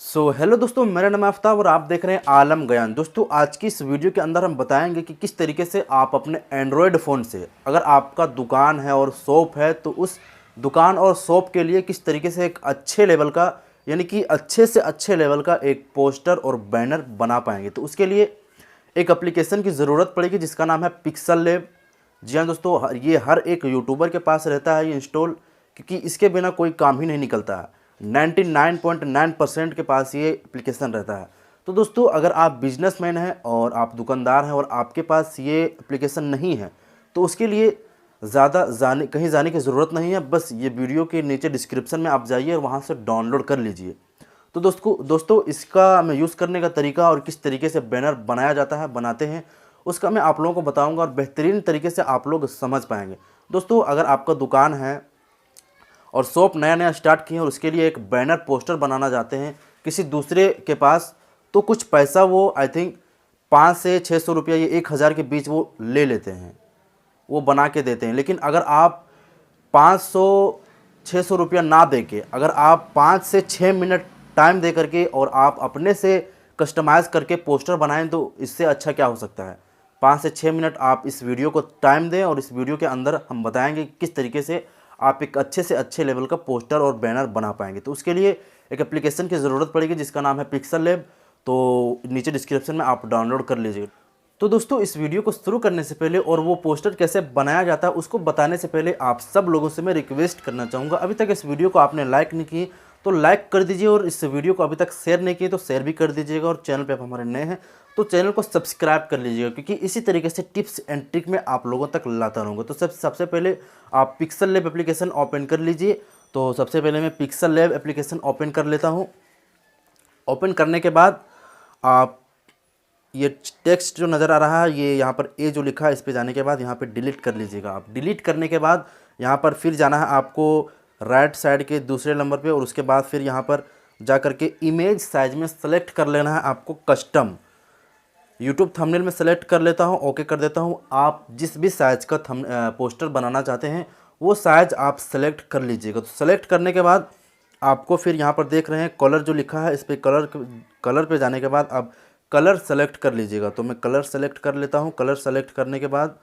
Hello दोस्तों, मेरा नाम है आफ्ताब और आप देख रहे हैं आलम गयान। दोस्तों, आज की इस वीडियो के अंदर हम बताएंगे कि किस तरीके से आप अपने एंड्रॉयड फ़ोन से, अगर आपका दुकान है और शॉप है, तो उस दुकान और शॉप के लिए किस तरीके से एक अच्छे लेवल का, यानी कि अच्छे से अच्छे लेवल का एक पोस्टर और बैनर बना पाएंगे। तो उसके लिए एक एप्लीकेशन की ज़रूरत पड़ेगी जिसका नाम है पिक्सल लैब। जी हाँ दोस्तों, ये हर एक यूट्यूबर के पास रहता है ये इंस्टॉल, क्योंकि इसके बिना कोई काम ही नहीं निकलता है। 99.9% के पास ये एप्लीकेशन रहता है। तो दोस्तों, अगर आप बिजनेसमैन हैं और आप दुकानदार हैं और आपके पास ये एप्लीकेशन नहीं है, तो उसके लिए ज़्यादा कहीं जाने की ज़रूरत नहीं है। बस ये वीडियो के नीचे डिस्क्रिप्शन में आप जाइए और वहाँ से डाउनलोड कर लीजिए। तो दोस्तों इसका मैं यूज़ करने का तरीका और किस तरीके से बैनर बनाया जाता है, बनाते हैं, उसका मैं आप लोगों को बताऊंगा और बेहतरीन तरीके से आप लोग समझ पाएंगे। दोस्तों, अगर आपका दुकान है और शॉप नया नया स्टार्ट किए और उसके लिए एक बैनर पोस्टर बनाना चाहते हैं किसी दूसरे के पास, तो कुछ पैसा वो आई थिंक 500 से 600 रुपया या 1000 के बीच वो ले लेते हैं, वो बना के देते हैं। लेकिन अगर आप 500-600 रुपया ना दे के, अगर आप 5 से 6 मिनट टाइम दे करके और आप अपने से कस्टमाइज़ करके पोस्टर बनाएं, तो इससे अच्छा क्या हो सकता है। 5 से 6 मिनट आप इस वीडियो को टाइम दें और इस वीडियो के अंदर हम बताएंगे कि किस तरीके से आप एक अच्छे से अच्छे लेवल का पोस्टर और बैनर बना पाएंगे। तो उसके लिए एक एप्लीकेशन की ज़रूरत पड़ेगी जिसका नाम है पिक्सल लैब। तो नीचे डिस्क्रिप्शन में आप डाउनलोड कर लीजिए। तो दोस्तों, इस वीडियो को शुरू करने से पहले और वो पोस्टर कैसे बनाया जाता है उसको बताने से पहले आप सब लोगों से मैं रिक्वेस्ट करना चाहूँगा, अभी तक इस वीडियो को आपने लाइक नहीं की तो लाइक कर दीजिए, और इस वीडियो को अभी तक शेयर नहीं किए तो शेयर भी कर दीजिएगा, और चैनल पे आप हमारे नए हैं तो चैनल को सब्सक्राइब कर लीजिएगा, क्योंकि इसी तरीके से टिप्स एंड ट्रिक में आप लोगों तक लाता रहूँगा। तो सबसे पहले आप पिक्सल लैब एप्लीकेशन ओपन कर लीजिए। तो सबसे पहले मैं पिक्सल लैब एप्लीकेशन ओपन कर लेता हूँ। ओपन करने के बाद आप ये टेक्स्ट जो नज़र आ रहा है, ये यहाँ पर ए जो लिखा है, इस पे जाने के बाद यहाँ पे डिलीट कर लीजिएगा। आप डिलीट करने के बाद यहाँ पर फिर जाना है आपको राइट साइड के दूसरे नंबर पे, और उसके बाद फिर यहाँ पर जा कर के इमेज साइज में सेलेक्ट कर लेना है आपको कस्टम। यूट्यूब थंबनेल में सेलेक्ट कर लेता हूँ, ओके कर देता हूँ। आप जिस भी साइज़ का पोस्टर बनाना चाहते हैं वो साइज़ आप सेलेक्ट कर लीजिएगा। तो सेलेक्ट करने के बाद आपको फिर यहाँ पर देख रहे हैं कलर जो लिखा है, इस पर कलर पे जाने के बाद आप कलर सेलेक्ट कर लीजिएगा। तो मैं कलर सेलेक्ट कर लेता हूँ। कलर सेलेक्ट करने के बाद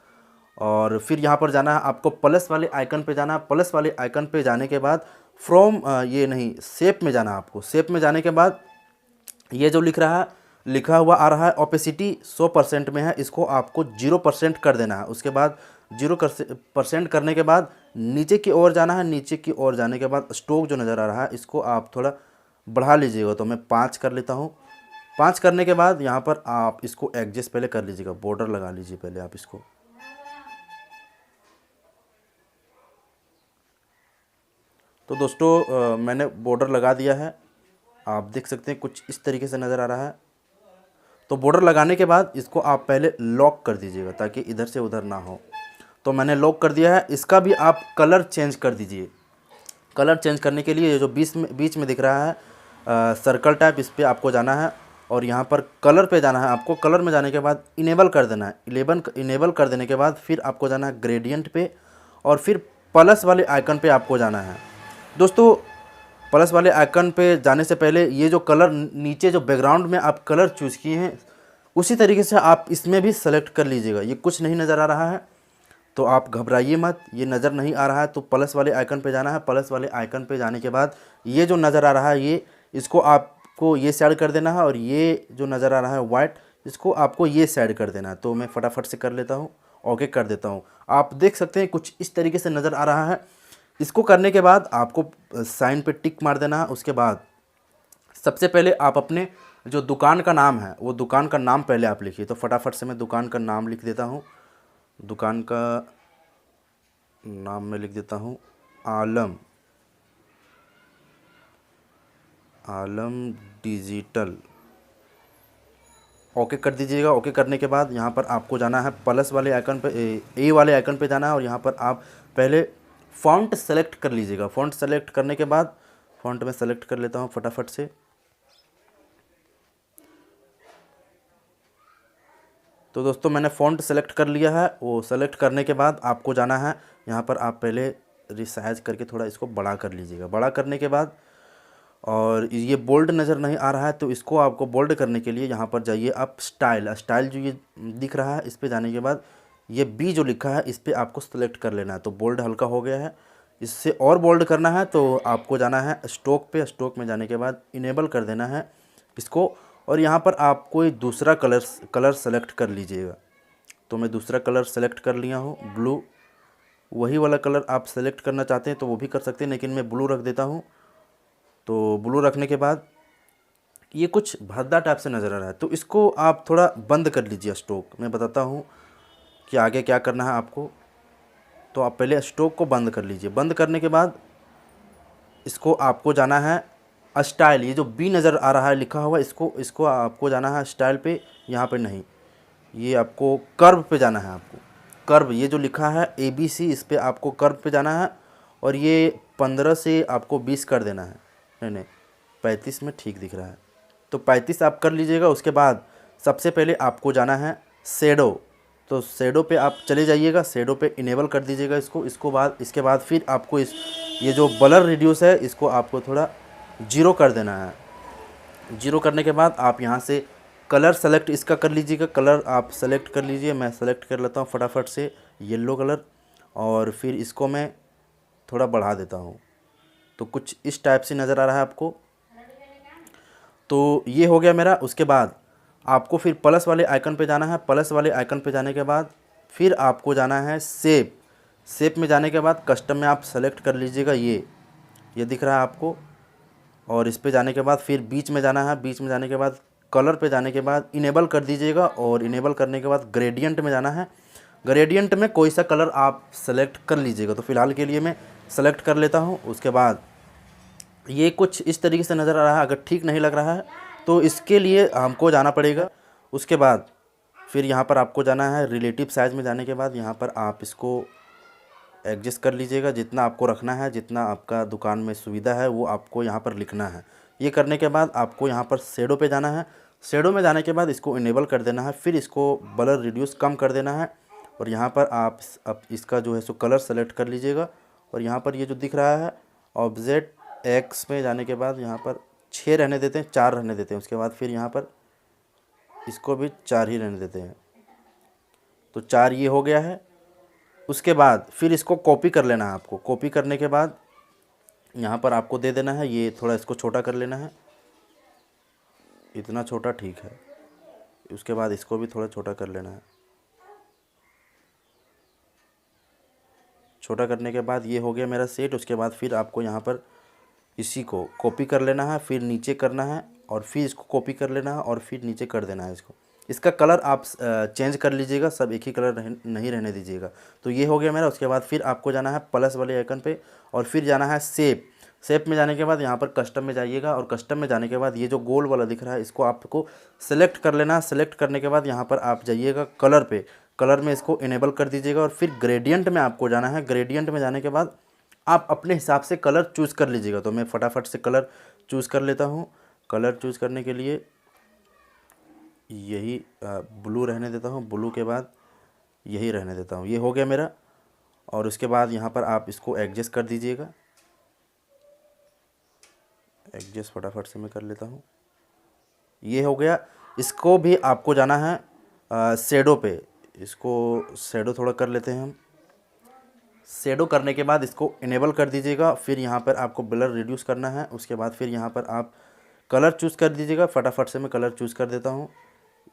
और फिर यहाँ पर जाना है आपको प्लस वाले आइकन पे जाना है। प्लस वाले आइकन पे जाने के बाद फ्रॉम ये नहीं शेप में जाना है आपको। शेप में जाने के बाद ये जो लिखा हुआ आ रहा है ओपेसिटी 100% में है, इसको आपको 0% कर देना है। उसके बाद 0% करने के बाद नीचे की ओर जाना है। नीचे की ओर जाने के बाद स्ट्रोक जो नज़र आ रहा है इसको आप थोड़ा बढ़ा लीजिएगा। तो मैं 5 कर लेता हूँ। 5 करने के बाद यहाँ पर आप इसको एडजस्ट पहले कर लीजिएगा, बॉर्डर लगा लीजिए पहले आप इसको। तो दोस्तों मैंने बॉर्डर लगा दिया है, आप देख सकते हैं कुछ इस तरीके से नज़र आ रहा है। तो बॉर्डर लगाने के बाद इसको आप पहले लॉक कर दीजिएगा ताकि इधर से उधर ना हो। तो मैंने लॉक कर दिया है। इसका भी आप कलर चेंज कर दीजिए। कलर चेंज करने के लिए जो बीच में दिख रहा है सर्कल टाइप, इस पर आपको जाना है और यहाँ पर कलर पे जाना है आपको। कलर में जाने के बाद इनेबल कर देना है। इनेबल कर देने के बाद फिर आपको जाना है ग्रेडियंट पे, और फिर प्लस वाले आइकन पे आपको जाना है। दोस्तों, प्लस वाले आइकन पे जाने से पहले ये जो कलर नीचे जो बैकग्राउंड में आप कलर चूज़ किए हैं उसी तरीके से आप इसमें भी सेलेक्ट कर लीजिएगा। ये कुछ नहीं नज़र आ रहा है तो आप घबराइए मत। ये नज़र नहीं आ रहा है तो प्लस वाले आइकन पे जाना है। प्लस वाले आइकन पे जाने के बाद ये जो नज़र आ रहा है इसको आपको ये साइड कर देना है, और ये जो नज़र आ रहा है वाइट, इसको आपको ये साइड कर देना है। तो मैं फटाफट से कर लेता हूँ, ओके कर देता हूँ। आप देख सकते हैं कुछ इस तरीके से नज़र आ रहा है। इसको करने के बाद आपको साइन पे टिक मार देना है। उसके बाद सबसे पहले आप अपने जो दुकान का नाम है वो दुकान का नाम पहले आप लिखिए। तो फटाफट से मैं दुकान का नाम लिख देता हूँ। दुकान का नाम मैं लिख देता हूँ आलम डिजिटल। ओके कर दीजिएगा। ओके करने के बाद यहाँ पर आपको जाना है प्लस वाले आइकन पे, ए वाले आइकन पे जाना है, और यहाँ पर आप पहले फ़ॉन्ट सेलेक्ट कर लीजिएगा। फ़ॉन्ट सेलेक्ट करने के बाद फ़ॉन्ट में सेलेक्ट कर लेता हूँ फटाफट से। तो दोस्तों मैंने फ़ॉन्ट सेलेक्ट कर लिया है। वो सेलेक्ट करने के बाद आपको जाना है यहाँ पर, आप पहले रिसाइज करके थोड़ा इसको बड़ा कर लीजिएगा। बड़ा करने के बाद और ये बोल्ड नज़र नहीं आ रहा है, तो इसको आपको बोल्ड करने के लिए यहाँ पर जाइए आप स्टाइल। स्टाइल जो ये दिख रहा है, इस पे जाने के बाद ये बी जो लिखा है, इस पे आपको सेलेक्ट कर लेना है। तो बोल्ड हल्का हो गया है। इससे और बोल्ड करना है तो आपको जाना है स्ट्रोक पे। स्ट्रोक में जाने के बाद इनेबल कर देना है इसको, और यहाँ पर आप कोई दूसरा कलर सेलेक्ट कर लीजिएगा। तो मैं दूसरा कलर सेलेक्ट कर लिया हूँ, ब्लू। वही वाला कलर आप सेलेक्ट करना चाहते हैं तो वो भी कर सकते हैं, लेकिन मैं ब्लू रख देता हूँ। तो ब्लू रखने के बाद ये कुछ भद्दा टाइप से नज़र आ रहा है, तो इसको आप थोड़ा बंद कर लीजिए स्ट्रोक। मैं बताता हूँ कि आगे क्या करना है आपको। तो आप पहले स्ट्रोक को बंद कर लीजिए। बंद करने के बाद इसको आपको जाना है स्टाइल। ये जो बी नज़र आ रहा है लिखा हुआ, इसको आपको जाना है स्टाइल पे। यहाँ पे नहीं, ये आपको कर्व पे जाना है। आपको कर्व, ये जो लिखा है ABC, इस पे आपको कर्व पे जाना है। और ये 15 से आपको 20 कर देना है। नहीं 35 में ठीक दिख रहा है, तो 35 आप कर लीजिएगा। उसके बाद सबसे पहले आपको जाना है शेडो। तो शेडो पे आप चले जाइएगा, शेडो पे इनेबल कर दीजिएगा इसके बाद फिर आपको ये जो ब्लर रिड्यूस है, इसको आपको थोड़ा 0 कर देना है। 0 करने के बाद आप यहाँ से कलर सेलेक्ट इसका कर लीजिएगा। कलर आप सेलेक्ट कर लीजिए। मैं सेलेक्ट कर लेता हूँ फटाफट से येलो कलर, और फिर इसको मैं थोड़ा बढ़ा देता हूँ। तो कुछ इस टाइप से नज़र आ रहा है आपको। तो ये हो गया मेरा। उसके बाद आपको फिर प्लस वाले आइकन पे जाना है। प्लस वाले आइकन पे जाने के बाद फिर आपको जाना है शेप। शेप में जाने के बाद कस्टम में आप सेलेक्ट कर लीजिएगा, ये दिख रहा है आपको। और इस पे जाने के बाद फिर बीच में जाना है। बीच में जाने के बाद कलर पे जाने के बाद इनेबल कर दीजिएगा, और इनेबल करने के बाद ग्रेडियंट में जाना है। ग्रेडियंट में कोई सा कलर आप सेलेक्ट कर लीजिएगा। तो फ़िलहाल के लिए मैं सेलेक्ट कर लेता हूँ। उसके बाद ये कुछ इस तरीके से नज़र आ रहा है। अगर ठीक नहीं लग रहा है तो इसके लिए हमको जाना पड़ेगा। उसके बाद फिर यहाँ पर आपको जाना है रिलेटिव साइज़ में। जाने के बाद यहाँ पर आप इसको एडजस्ट कर लीजिएगा, जितना आपको रखना है, जितना आपका दुकान में सुविधा है वो आपको यहाँ पर लिखना है। ये करने के बाद आपको यहाँ पर शेडो पे जाना है। शेडो में जाने के बाद इसको इनेबल कर देना है। फिर इसको ब्लर रिड्यूस कम कर देना है, और यहाँ पर आप अब इसका जो है सो कलर सेलेक्ट कर लीजिएगा। और यहाँ पर ये जो दिख रहा है ऑब्जेक्ट एक्स में जाने के बाद यहाँ पर 6 रहने देते हैं, 4 रहने देते हैं। उसके बाद फिर यहाँ पर इसको भी 4 ही रहने देते हैं। तो 4 ये हो गया है। उसके बाद फिर इसको कॉपी कर लेना है आपको। कॉपी करने के बाद यहाँ पर आपको दे देना है, ये थोड़ा इसको छोटा कर लेना है। इतना छोटा ठीक है। उसके बाद इसको भी थोड़ा छोटा कर लेना है। छोटा करने के बाद ये हो गया मेरा सेट। उसके बाद फिर आपको यहाँ पर इसी को कॉपी कर लेना है, फिर नीचे करना है, और फिर इसको कॉपी कर लेना है, और फिर नीचे कर देना है इसको। इसका कलर आप चेंज कर लीजिएगा, सब एक ही कलर नहीं रहने दीजिएगा। तो ये हो गया मेरा। उसके बाद फिर आपको जाना है प्लस वाले आइकन पे, और फिर जाना है शेप। शेप में जाने के बाद यहाँ पर कस्टम में जाइएगा, और कस्टम में जाने के बाद ये जो गोल वाला दिख रहा है इसको आपको सेलेक्ट कर लेना है। सेलेक्ट करने के बाद यहाँ पर आप जाइएगा कलर पे। कलर में इसको इनेबल कर दीजिएगा, और फिर ग्रेडियंट में आपको जाना है। ग्रेडियंट में जाने के बाद आप अपने हिसाब से कलर चूज़ कर लीजिएगा। तो मैं फटाफट से कलर चूज़ कर लेता हूँ। कलर चूज़ करने के लिए यही ब्लू रहने देता हूँ। ब्लू के बाद यही रहने देता हूँ। ये हो गया मेरा। और उसके बाद यहाँ पर आप इसको एडजस्ट कर दीजिएगा। एडजस्ट फटाफट से मैं कर लेता हूँ। ये हो गया। इसको भी आपको जाना है शेडो पे। इसको शेडो थोड़ा कर लेते हैं हम। शेडो करने के बाद इसको इनेबल कर दीजिएगा। फिर यहाँ पर आपको ब्लर रिड्यूस करना है। उसके बाद फिर यहाँ पर आप कलर चूज़ कर दीजिएगा। फटाफट से मैं कलर चूज़ कर देता हूँ।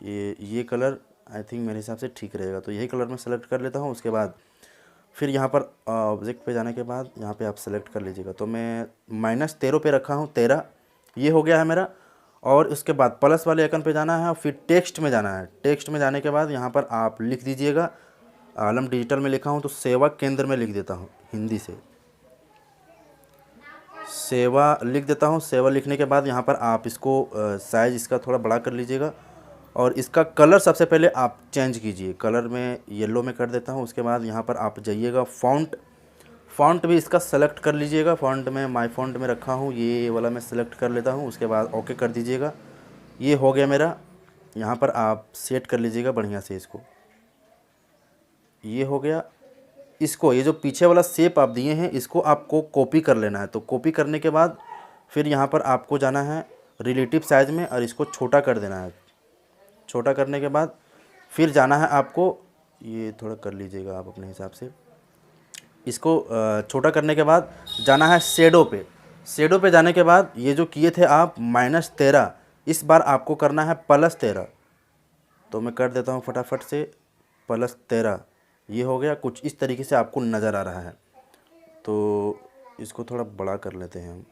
ये कलर आई थिंक मेरे हिसाब से ठीक रहेगा, तो यही कलर मैं सेलेक्ट कर लेता हूँ। उसके बाद फिर यहाँ पर ऑब्जेक्ट पे जाने के बाद यहाँ पे आप सेलेक्ट कर लीजिएगा। तो मैं -13 पे रखा हूँ, 13। ये हो गया है मेरा। और उसके बाद प्लस वाले आइकन पे जाना है, और फिर टेक्स्ट में जाना है। टेक्स्ट में जाने के बाद यहाँ पर आप लिख दीजिएगा, आलम डिजिटल में लिखा हूँ तो सेवा केंद्र में लिख देता हूँ, हिंदी से सेवा लिख देता हूँ। सेवा लिखने के बाद यहाँ पर आप इसको साइज़ इसका थोड़ा बड़ा कर लीजिएगा, और इसका कलर सबसे पहले आप चेंज कीजिए। कलर में येलो में कर देता हूँ। उसके बाद यहाँ पर आप जाइएगा फ़ॉन्ट भी इसका सेलेक्ट कर लीजिएगा। फ़ॉन्ट में माय फ़ॉन्ट में रखा हूँ, ये वाला मैं सेलेक्ट कर लेता हूँ। उसके बाद ओके कर दीजिएगा। ये हो गया मेरा। यहाँ पर आप सेट कर लीजिएगा बढ़िया से इसको। ये हो गया। इसको ये जो पीछे वाला शेप आप दिए हैं इसको आपको कॉपी कर लेना है। तो कॉपी करने के बाद फिर यहाँ पर आपको जाना है रिलेटिव साइज़ में और इसको छोटा कर देना है। छोटा करने के बाद फिर जाना है आपको, ये थोड़ा कर लीजिएगा आप अपने हिसाब से। इसको छोटा करने के बाद जाना है शेडो पे। शेडो पे जाने के बाद ये जो किए थे आप -13, इस बार आपको करना है +13। तो मैं कर देता हूँ फटाफट से +13। ये हो गया, कुछ इस तरीके से आपको नज़र आ रहा है। तो इसको थोड़ा बड़ा कर लेते हैं हम।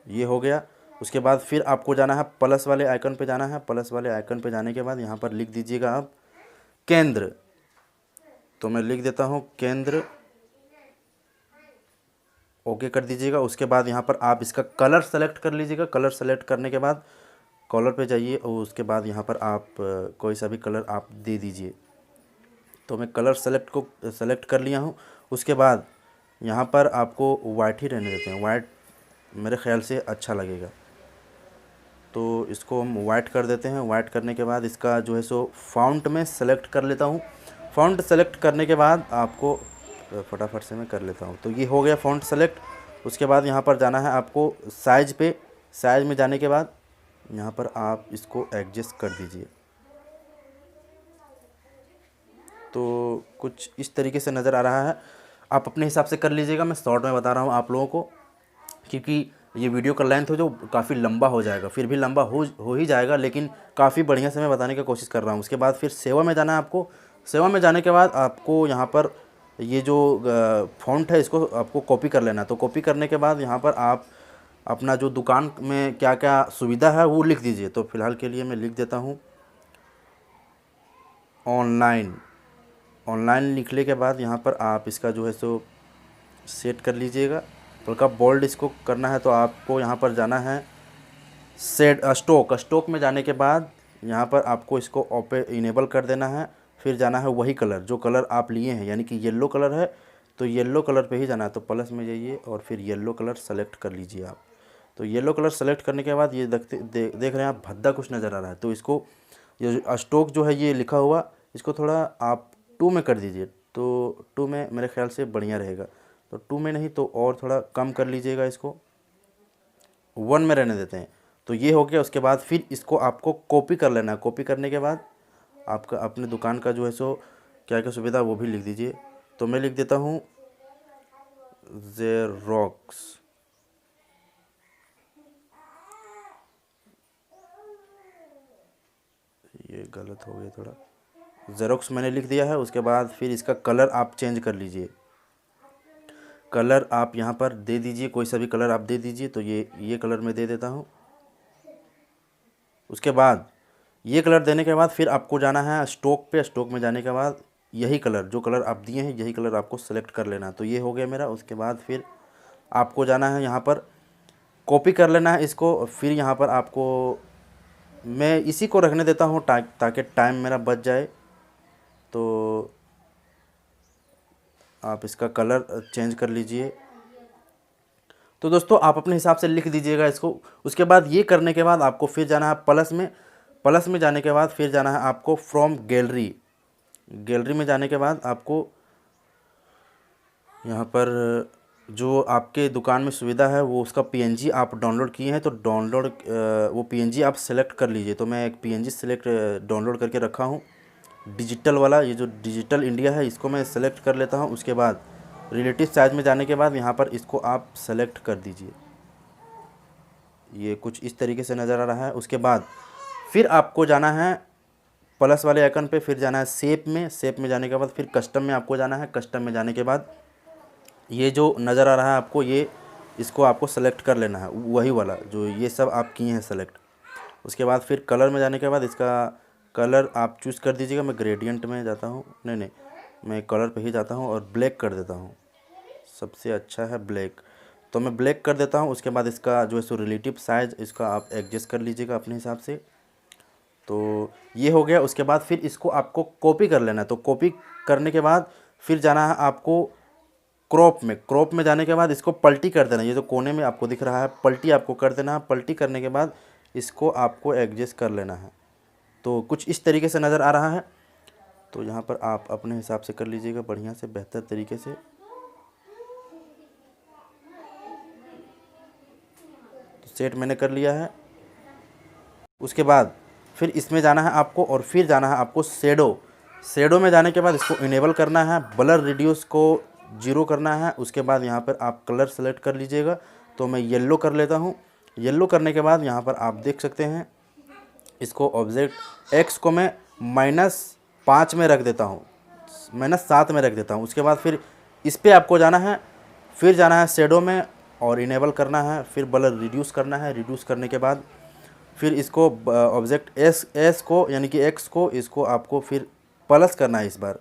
ये हो गया। उसके बाद फिर आपको जाना है प्लस वाले आइकन पे जाना है। प्लस वाले आइकन पे जाने के बाद यहाँ पर लिख दीजिएगा आप केंद्र। तो मैं लिख देता हूँ केंद्र, ओके कर दीजिएगा। उसके बाद यहाँ पर आप इसका कलर सेलेक्ट कर लीजिएगा। कलर सेलेक्ट करने के बाद कलर पे जाइए और उसके बाद यहाँ पर आप कोई सा भी कलर आप दे दीजिए। तो मैं कलर सेलेक्ट कर लिया हूँ। उसके बाद यहाँ पर आपको वाइट ही रहने देते हैं, वाइट मेरे ख्याल से अच्छा लगेगा। तो इसको हम वाइट कर देते हैं। वाइट करने के बाद इसका जो है सो फ़ॉन्ट में सेलेक्ट कर लेता हूँ। फ़ॉन्ट सेलेक्ट करने के बाद आपको फटाफट से मैं कर लेता हूँ। तो ये हो गया फ़ॉन्ट सेलेक्ट। उसके बाद यहाँ पर जाना है आपको साइज़ पे। साइज़ में जाने के बाद यहाँ पर आप इसको एडजस्ट कर दीजिए। तो कुछ इस तरीके से नज़र आ रहा है, आप अपने हिसाब से कर लीजिएगा। मैं शॉर्ट में बता रहा हूँ आप लोगों को, क्योंकि ये वीडियो का लेंथ हो जो काफ़ी लंबा हो जाएगा। फिर भी लंबा हो ही जाएगा, लेकिन काफ़ी बढ़िया से मैं बताने की कोशिश कर रहा हूँ। उसके बाद फिर सेवा में जाना है आपको। सेवा में जाने के बाद आपको यहाँ पर ये जो फ़ॉन्ट है इसको आपको कॉपी कर लेना है। तो कॉपी करने के बाद यहाँ पर आप अपना जो दुकान में क्या क्या सुविधा है वो लिख दीजिए। तो फ़िलहाल के लिए मैं लिख देता हूँ ऑनलाइन। ऑनलाइन लिखने के बाद यहाँ पर आप इसका जो है सो सेट कर लीजिएगा। हल्का बोल्ड इसको करना है। तो आपको यहाँ पर जाना है सेट स्टॉक में जाने के बाद यहाँ पर आपको इसको ओपन इनेबल कर देना है। फिर जाना है वही कलर जो कलर आप लिए हैं, यानी कि येलो कलर है तो येलो कलर पे ही जाना है। तो प्लस में जाइए और फिर येलो कलर सेलेक्ट कर लीजिए आप। तो येलो कलर सेलेक्ट करने के बाद ये देख रहे हैं आप भद्दा कुछ नज़र आ रहा है। तो इसको ये स्टॉक जो है ये लिखा हुआ, इसको थोड़ा आप 2 में कर दीजिए। तो 2 में मेरे ख्याल से बढ़िया रहेगा। तो 2 में नहीं तो और थोड़ा कम कर लीजिएगा, इसको 1 में रहने देते हैं। तो ये हो गया। उसके बाद फिर इसको आपको कॉपी कर लेना है। कॉपी करने के बाद आपका अपने दुकान का जो है सो क्या क्या सुविधा वो भी लिख दीजिए। तो मैं लिख देता हूँ ज़ेरॉक्स। ये गलत हो गया थोड़ा, ज़ेरॉक्स मैंने लिख दिया है। उसके बाद फिर इसका कलर आप चेंज कर लीजिए। कलर आप यहाँ पर दे दीजिए, कोई सा भी कलर आप दे दीजिए। तो ये कलर मैं दे देता हूँ। उसके बाद ये कलर देने के बाद फिर आपको जाना है स्टॉक पे। स्टॉक में जाने के बाद यही कलर जो कलर आप दिए हैं यही कलर आपको सेलेक्ट कर लेना। तो ये हो गया मेरा। उसके बाद फिर आपको जाना है यहाँ पर कॉपी कर लेना है इसको। फिर यहाँ पर आपको मैं इसी को रखने देता हूँ ताकि टाइम मेरा बच जाए। तो आप इसका कलर चेंज कर लीजिए। तो दोस्तों आप अपने हिसाब से लिख दीजिएगा इसको। उसके बाद ये करने के बाद आपको फिर जाना है प्लस में। प्लस में जाने के बाद फिर जाना है आपको फ्रॉम गैलरी। गैलरी में जाने के बाद आपको यहाँ पर जो आपके दुकान में सुविधा है वो उसका पीएनजी आप डाउनलोड किए हैं तो वो पीएनजी आप सेलेक्ट कर लीजिए। तो मैं एक पीएनजी डाउनलोड करके रखा हूँ डिजिटल वाला। ये जो डिजिटल इंडिया है इसको मैं सेलेक्ट कर लेता हूँ। उसके बाद रिलेटिव साइज़ में जाने के बाद यहाँ पर इसको आप सेलेक्ट कर दीजिए। ये कुछ इस तरीके से नज़र आ रहा है। उसके बाद फिर आपको जाना है प्लस वाले आइकन पे। फिर जाना है शेप में। शेप में जाने के बाद फिर कस्टम में आपको जाना है। कस्टम में जाने के बाद ये जो नज़र आ रहा है आपको इसको आपको सेलेक्ट कर लेना है, वही वाला जो ये सब आप किए हैं सेलेक्ट। उसके बाद फिर कलर में जाने के बाद इसका कलर आप चूज़ कर दीजिएगा। मैं ग्रेडियंट में जाता हूँ, नहीं मैं कलर पे ही जाता हूँ और ब्लैक कर देता हूँ। सबसे अच्छा है ब्लैक, तो मैं ब्लैक कर देता हूँ। उसके बाद इसका जो है सो रिलेटिव साइज़ इसका आप एडजस्ट कर लीजिएगा अपने हिसाब से। तो ये हो गया। उसके बाद फिर इसको आपको कॉपी कर लेना है। तो कॉपी करने के बाद फिर जाना है आपको क्रॉप में जाने के बाद इसको पलटी कर देना। ये जो कोने में आपको दिख रहा है पलटी आपको कर देना है। पलटी करने के बाद इसको आपको एडजस्ट कर लेना है। तो कुछ इस तरीके से नज़र आ रहा है। तो यहाँ पर आप अपने हिसाब से कर लीजिएगा बढ़िया से बेहतर तरीके से। सेट मैंने कर लिया है। उसके बाद फिर इसमें जाना है आपको और फिर जाना है आपको शेडो में जाने के बाद इसको इनेबल करना है, ब्लर रिड्यूस को 0 करना है। उसके बाद यहाँ पर आप कलर सेलेक्ट कर लीजिएगा। तो मैं येलो कर लेता हूँ। येलो करने के बाद यहाँ पर आप देख सकते हैं इसको ऑब्जेक्ट एक्स को मैं -5 में रख देता हूँ, -7 में रख देता हूँ। उसके बाद फिर इस पर आपको जाना है, फिर जाना है शेडो में और इनेबल करना है, फिर ब्लर रिड्यूस करना है। रिड्यूस करने के बाद फिर इसको ऑब्जेक्ट एस को यानी कि एक्स को इसको आपको फिर प्लस करना है, इस बार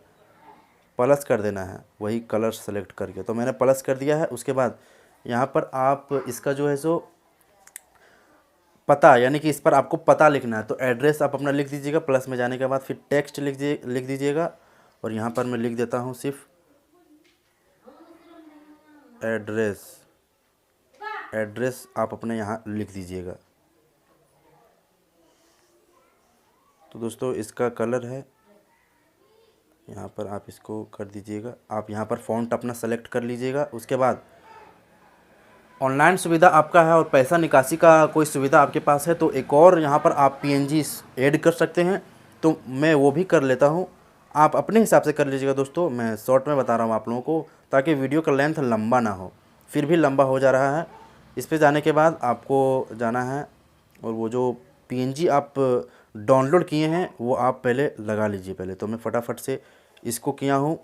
प्लस कर देना है वही कलर सेलेक्ट करके। तो मैंने प्लस कर दिया है। उसके बाद यहाँ पर आप इसका जो है सो पता यानी कि इस पर आपको पता लिखना है। तो एड्रेस आप अपना लिख दीजिएगा। प्लस में जाने के बाद फिर टेक्स्ट लिख दीजिएगा और यहाँ पर मैं लिख देता हूँ सिर्फ एड्रेस आप अपने यहाँ लिख दीजिएगा। तो दोस्तों इसका कलर है, यहाँ पर आप इसको कर दीजिएगा। आप यहाँ पर फ़ॉन्ट अपना सेलेक्ट कर लीजिएगा। उसके बाद ऑनलाइन सुविधा आपका है और पैसा निकासी का कोई सुविधा आपके पास है तो एक और यहाँ पर आप PNG ऐड कर सकते हैं। तो मैं वो भी कर लेता हूँ, आप अपने हिसाब से कर लीजिएगा दोस्तों। मैं शॉर्ट में बता रहा हूँ आप लोगों को ताकि वीडियो का लेंथ लंबा ना हो। फिर भी लंबा हो जा रहा है। इस पर जाने के बाद आपको जाना है और वो जो PNG आप डाउनलोड किए हैं वो आप पहले लगा लीजिए पहले। तो मैं फटाफट से इसको किया हूँ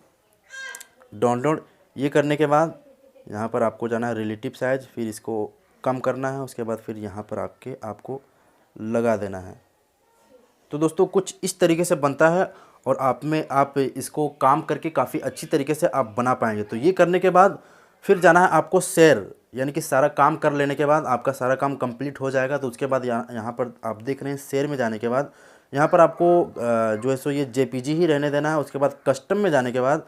डाउनलोड। ये करने के बाद यहाँ पर आपको जाना है रिलेटिव साइज, फिर इसको कम करना है। उसके बाद फिर यहाँ पर आपको लगा देना है। तो दोस्तों कुछ इस तरीके से बनता है और आप इसको काम करके काफ़ी अच्छी तरीके से आप बना पाएंगे। तो ये करने के बाद फिर जाना है आपको शेयर, यानी कि सारा काम कर लेने के बाद आपका सारा काम कंप्लीट हो जाएगा। तो उसके बाद यहाँ पर आप देख रहे हैं शेयर में जाने के बाद यहाँ पर आपको जो है सो ये JPG ही रहने देना है। उसके बाद कस्टम में जाने के बाद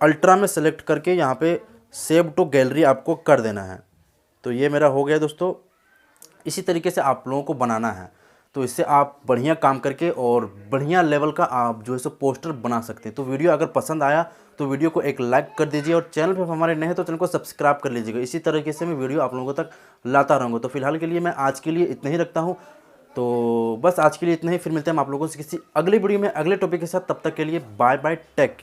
अल्ट्रा में सेलेक्ट करके यहाँ पे सेव टू गैलरी आपको कर देना है। तो ये मेरा हो गया दोस्तों। इसी तरीके से आप लोगों को बनाना है। तो इससे आप बढ़िया काम करके और बढ़िया लेवल का आप जो है सो पोस्टर बना सकते हैं। तो वीडियो अगर पसंद आया तो वीडियो को एक लाइक कर दीजिए और चैनल पर हमारे नए हैं तो चैनल को सब्सक्राइब कर लीजिएगा। इसी तरीके से मैं वीडियो आप लोगों तक लाता रहूँगा। तो फिलहाल के लिए मैं आज के लिए इतना ही रखता हूँ। तो बस आज के लिए इतना ही, फिर मिलते हैं हम आप लोगों से किसी अगली वीडियो में अगले टॉपिक के साथ। तब तक के लिए बाय बाय, टेक केयर।